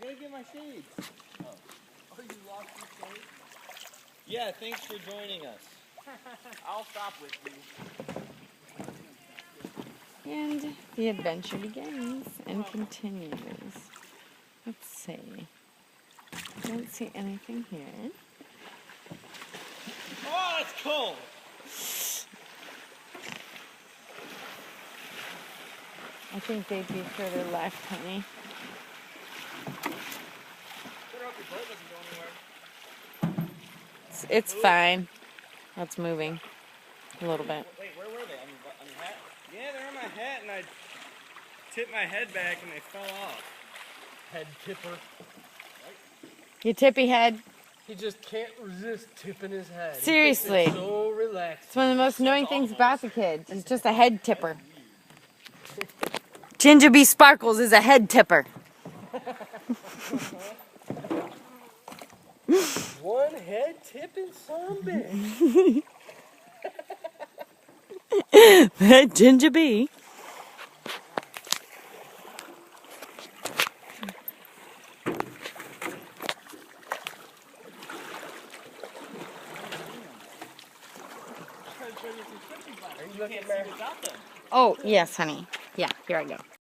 gotta get my shades. Oh, you lost your shades? Yeah, thanks for joining us. I'll stop with you. And the adventure begins and continues. Let's see. I don't see anything here. Oh, it's cold. I think they'd be further left, honey. Better hope your boat doesn't go anywhere. It's fine. That's moving a little bit. Wait, where were they? On your hat? Yeah, they're on my hat, and I tipped my head back, and they fell off. Head tipper. You tippy head. He just can't resist tipping his head. Seriously. It's so relaxed. It's one of the most annoying things about the kids. He's just a head tipper. Ginger Bee Sparkles is a head tipper. One head tipping zombie. That Ginger Bee. Are you looking at Oh, yes, honey. Yeah, here I go.